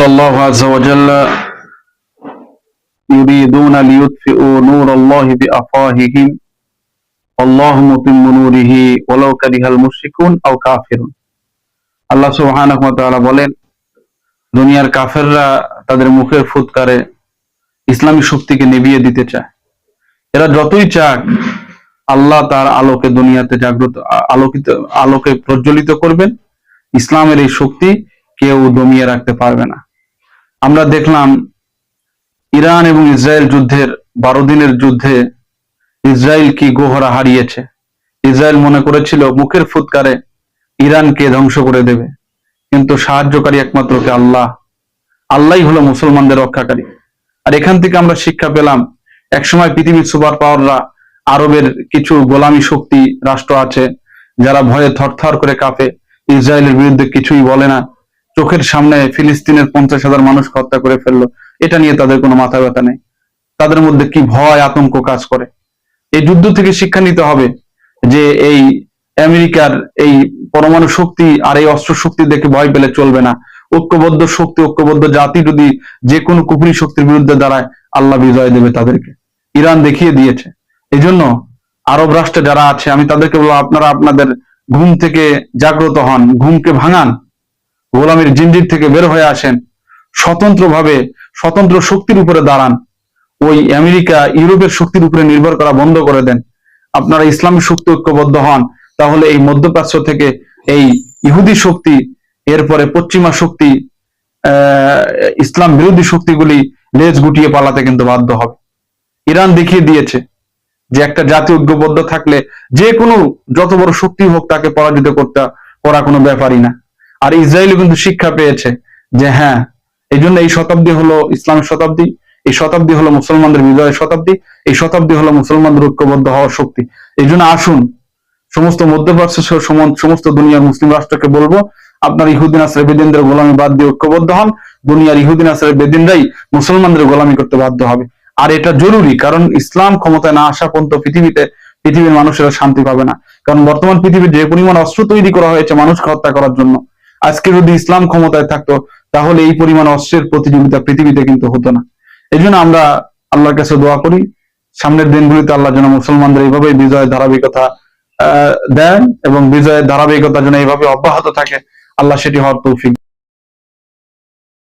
الله عز وجل يريدون ليطفئوا نور الله بأفواههم والله متم نوره ولو كره المشركون أو كافرون। আল্লাহ সুবহানাহু ওয়া তাআলা বলেন, দুনিয়ার কাফেররা তাদের মুখের ফুৎকারে ইসলামী শক্তিকে নিভিয়ে দিতে চায়। এরা যতই চাক আল্লাহ তার আলোকে দুনিয়াতে আলোকে প্রজ্বলিত করবেন, ইসলামের এই শক্তি কেউ দমিয়ে রাখতে পারবে না। আমরা দেখলাম ইরান এবং ইসরায়েল যুদ্ধের 12 দিনের যুদ্ধে ইসরায়েল কি গোহরা হারিয়েছে। ইসরায়েল মনে করেছিল মুখের ফুৎকারে ইরানকে ধ্বংস করে দেবে, কিন্তু সাহায্যকারী একমাত্র কে আল্লাহ। আল্লাহই হলো মুসলমানদের রক্ষাকারী। আর এখান থেকে আমরা শিক্ষা পেলাম, একসময় পৃথিবীর সুপার পাওয়াররা, আরবের কিছু গোলামী শক্তি রাষ্ট্র আছে যারা ভয়ে থরথর করে কাঁপে, ইসরায়েলের বিরুদ্ধে কিছুই বলে না। চোখের সামনে ফিলিস্তিনের 50,000 মানুষ হত্যা করে ফেললো, এটা নিয়ে তাদের কোনো মাথা ব্যথা নেই। তাদের মধ্যে কি ভয় আতঙ্ক কাজ করে। এই যুদ্ধ থেকে শিক্ষা নিতে হবে যে এই আমেরিকার এই পরমাণু শক্তি আর এই অস্ত্র শক্তি দেখে ভয় পেলে চলবে না। ঐক্যবদ্ধ শক্তি, ঐক্যবদ্ধ জাতি যদি যে কোনো কুফরি শক্তির বিরুদ্ধে দাঁড়ায়, আল্লাহ বিজয় দেবে তাদেরকে। ইরান দেখিয়ে দিয়েছে। এই জন্য আরব রাষ্ট্রে যারা আছে, আমি তাদেরকে বলবো, আপনারা আপনাদের ঘুম থেকে জাগ্রত হন, ঘুমকে ভাঙান, গোলামীর জিঞ্জির থেকে বের হয়ে আসেন, স্বতন্ত্রভাবে স্বতন্ত্র শক্তির উপরে দাঁড়ান। ওই আমেরিকা ইউরোপের শক্তির উপরে নির্ভর করা বন্ধ করে দেন। আপনারা ইসলামী শক্তি ঐক্যবদ্ধ হন, তাহলে এই মধ্যপ্রাচ্য থেকে এই ইহুদি শক্তি, এরপরে পশ্চিমা শক্তি, ইসলাম বিরোধী শক্তিগুলি লেজ গুটিয়ে পালাতে কিন্তু বাধ্য হবে। ইরান দেখিয়ে দিয়েছে যে একটা জাতি ঐক্যবদ্ধ থাকলে যে কোনো যত বড় শক্তি হোক তাকে পরাজিত করা কোনো ব্যাপারই না। আর ইসরায়েলও কিন্তু শিক্ষা পেয়েছে যে হ্যাঁ, এই জন্য এই শতাব্দী হলো ইসলামের শতাব্দী, এই শতাব্দী হলো মুসলমানদের বিজয়ের শতাব্দী, এই শতাব্দী হলো মুসলমানদের ঐক্যবদ্ধ হওয়ার শক্তি। এই জন্য আসুন, সমস্ত মধ্যপ্রাচ্য সহ সমস্ত দুনিয়ার মুসলিম রাষ্ট্রকে বলবো, আপনার ইহুদিন আসরের বেদিনদের গোলামি বাদ দিয়ে ঐক্যবদ্ধ হন। দুনিয়ার ইহুদিন আসরের বেদিনরাই মুসলমানদের গোলামি করতে বাধ্য হবে। আর এটা জরুরি, কারণ ইসলাম ক্ষমতায় না আসা পর্যন্ত পৃথিবীর মানুষেরা শান্তি পাবে না। কারণ বর্তমান পৃথিবীর যে পরিমাণ অস্ত্র তৈরি করা হয়েছে মানুষকে হত্যা করার জন্য, আজকে যদি ইসলাম ক্ষমতায় থাকতো তাহলে এই পরিমাণ অস্ত্রের প্রতিযোগিতা পৃথিবীতে কিন্তু হতো না। এই জন্য আমরা আল্লাহর কাছে দোয়া করি, সামনের দিনগুলিতে আল্লাহ যেন মুসলমানদের এইভাবে বিজয়ের ধারাবাহিকতা দেন এবং বিজয়ের ধারাবাহিকতা যেন এইভাবে অব্যাহত থাকে। আল্লাহ সেটি হওয়ার তৌফিক